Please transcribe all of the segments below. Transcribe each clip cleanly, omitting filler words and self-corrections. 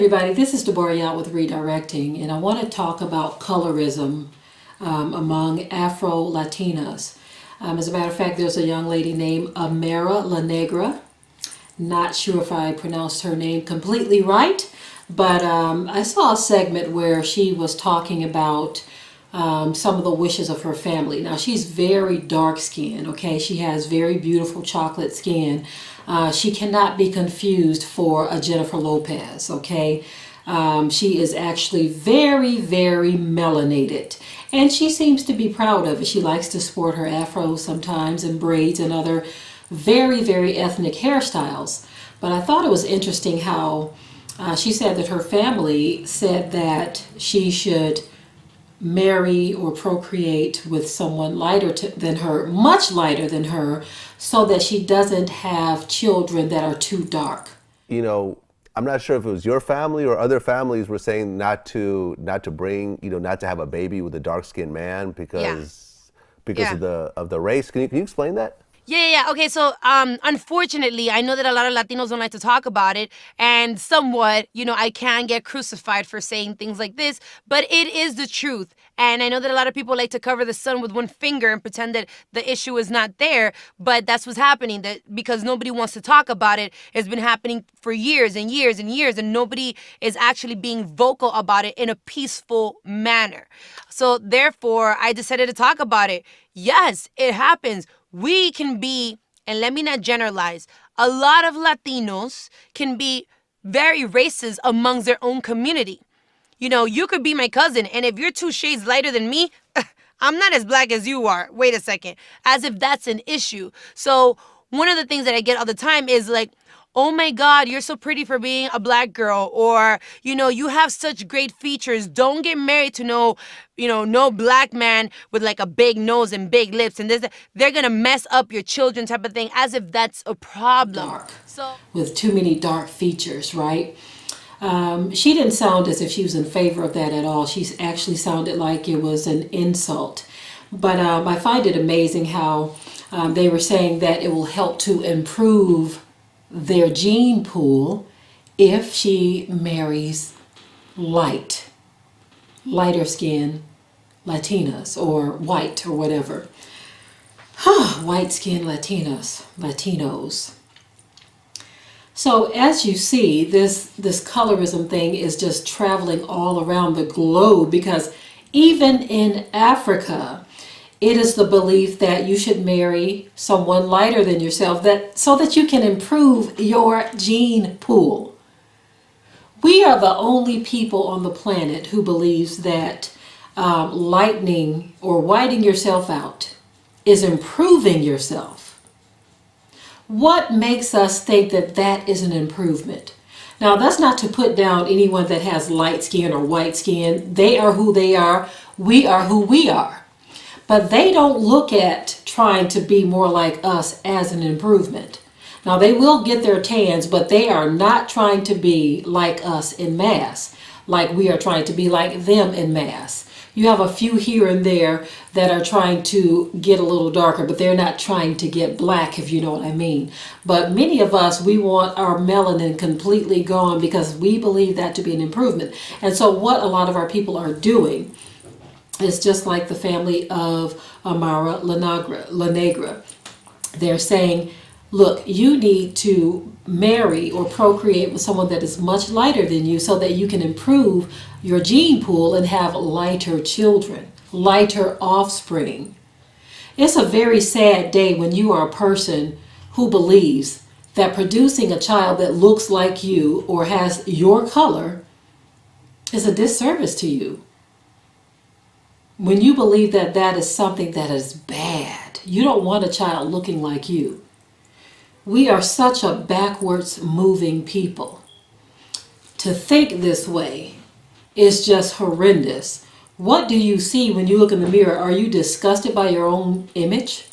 everybody, this is Deborah Yacht with Redirecting, and I want to talk about colorism among Afro Latinas. As a matter of fact, there's a young lady named Amara La Negra. Not sure if I pronounced her name completely right, but I saw a segment where she was talking about some of the wishes of her family. Now, she's very dark skinned, okay? She has very beautiful chocolate skin. She cannot be confused for a Jennifer Lopez, okay? She is actually very, very melanated. And she seems to be proud of it. She likes to sport her afro sometimes and braids and other very, very ethnic hairstyles. But I thought it was interesting how she said that her family said that she should marry or procreate with someone lighter than her, much lighter than her, so that she doesn't have children that are too dark. You know, I'm not sure if it was your family or other families were saying not to bring, not to have a baby with a dark-skinned man because of the race. Can you explain that? Yeah. Okay, so unfortunately, I know that a lot of Latinos don't like to talk about it, and somewhat, I can get crucified for saying things like this, but it is the truth. And I know that a lot of people like to cover the sun with one finger and pretend that the issue is not there, but that's what's happening. That because nobody wants to talk about it, it's been happening for years and years and years, and nobody is actually being vocal about it in a peaceful manner. So therefore, I decided to talk about it. Yes, it happens. We can be, and let me not generalize, a lot of Latinos can be very racist amongst their own community. You could be my cousin, and if you're 2 shades lighter than me, I'm not as black as you are. Wait a second. As if that's an issue. So one of the things that I get all the time is like, oh my God, you're so pretty for being a black girl. Or, you have such great features. Don't get married to no black man with like a big nose and big lips. And they're going to mess up your children type of thing, as if that's a problem. Dark. With too many dark features, right? She didn't sound as if she was in favor of that at all. She actually sounded like it was an insult. But I find it amazing how they were saying that it will help to improve their gene pool if she marries lighter skin Latinas or white or whatever. White skin Latinos. So as you see, this colorism thing is just traveling all around the globe, because even in Africa, it is the belief that you should marry someone lighter than yourself so that you can improve your gene pool. We are the only people on the planet who believes that lightening or whiting yourself out is improving yourself. What makes us think that that is an improvement? Now, that's not to put down anyone that has light skin or white skin. They are who they are. We are who we are. But they don't look at trying to be more like us as an improvement. Now, they will get their tans, but they are not trying to be like us in mass, like we are trying to be like them in mass. You have a few here and there that are trying to get a little darker, but they're not trying to get black, if you know what I mean. But many of us, we want our melanin completely gone because we believe that to be an improvement. And so what a lot of our people are doing is just like the family of Amara La Negra. They're saying, look, you need to marry or procreate with someone that is much lighter than you so that you can improve your gene pool and have lighter children, lighter offspring. It's a very sad day when you are a person who believes that producing a child that looks like you or has your color is a disservice to you. When you believe that that is something that is bad, you don't want a child looking like you. We are such a backwards moving people. To think this way is just horrendous. What do you see when you look in the mirror? Are you disgusted by your own image?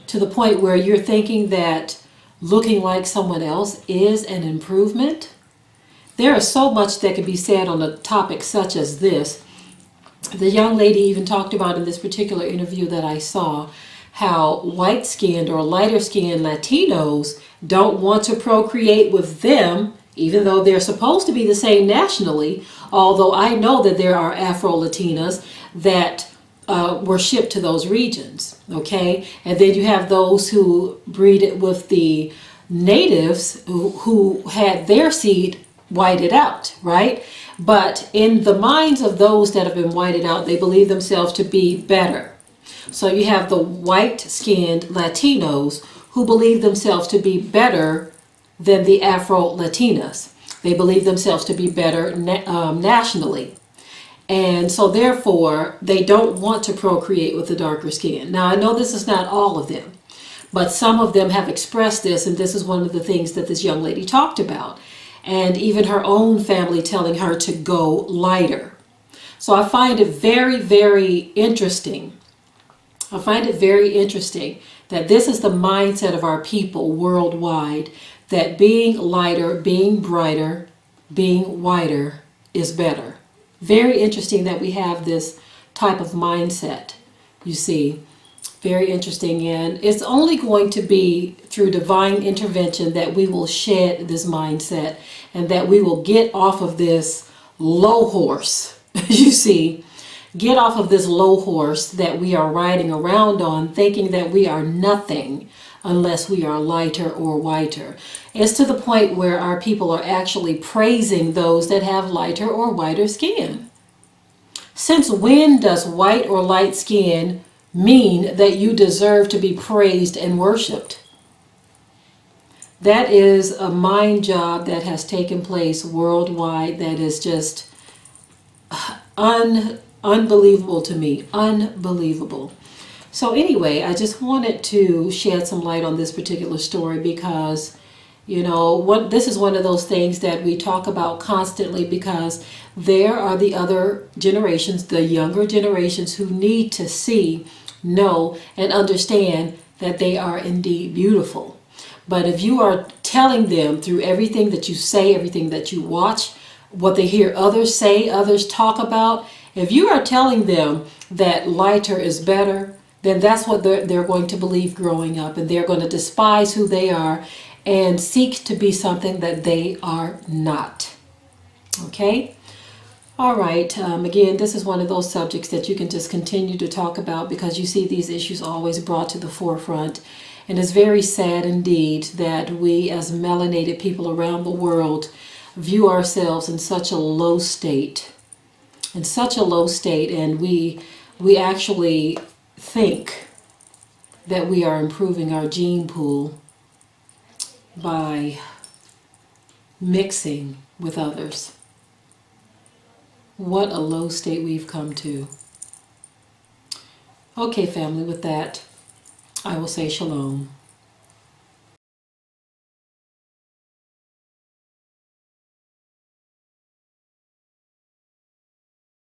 To the point where you're thinking that looking like someone else is an improvement? There is so much that could be said on a topic such as this. The young lady even talked about in this particular interview that I saw how white-skinned or lighter-skinned Latinos don't want to procreate with them even though they're supposed to be the same nationally, although I know that there are Afro Latinas that were shipped to those regions, okay? And then you have those who breeded with the natives who had their seed whited out, right? But in the minds of those that have been whited out, they believe themselves to be better. So you have the white-skinned Latinos who believe themselves to be better than the Afro Latinas. They believe themselves to be better nationally. And so therefore, they don't want to procreate with the darker skin. Now, I know this is not all of them, but some of them have expressed this, and this is one of the things that this young lady talked about. And even her own family telling her to go lighter. So I find it very, very interesting. I find it very interesting that this is the mindset of our people worldwide, that being lighter, being brighter, being whiter is better. Very interesting that we have this type of mindset, you see. Very interesting. And it's only going to be through divine intervention that we will shed this mindset and that we will get off of this low horse, you see. Get off of this low horse that we are riding around on, thinking that we are nothing unless we are lighter or whiter. It's to the point where our people are actually praising those that have lighter or whiter skin. Since when does white or light skin mean that you deserve to be praised and worshiped? That is a mind job that has taken place worldwide that is just unbelievable to me. Unbelievable. So anyway, I just wanted to shed some light on this particular story because, you know, this is one of those things that we talk about constantly because there are the other generations, the younger generations who need to see, know, and understand that they are indeed beautiful. But if you are telling them through everything that you say, everything that you watch, what they hear others say, others talk about, if you are telling them that lighter is better, then that's what they're going to believe growing up, and they're going to despise who they are and seek to be something that they are not. Okay? All right. Again, this is one of those subjects that you can just continue to talk about because you see these issues always brought to the forefront. And it's very sad indeed that we as melanated people around the world view ourselves in such a low state. And we actually think that we are improving our gene pool by mixing with others. What a low state we've come to. Okay, family, with that, I will say shalom.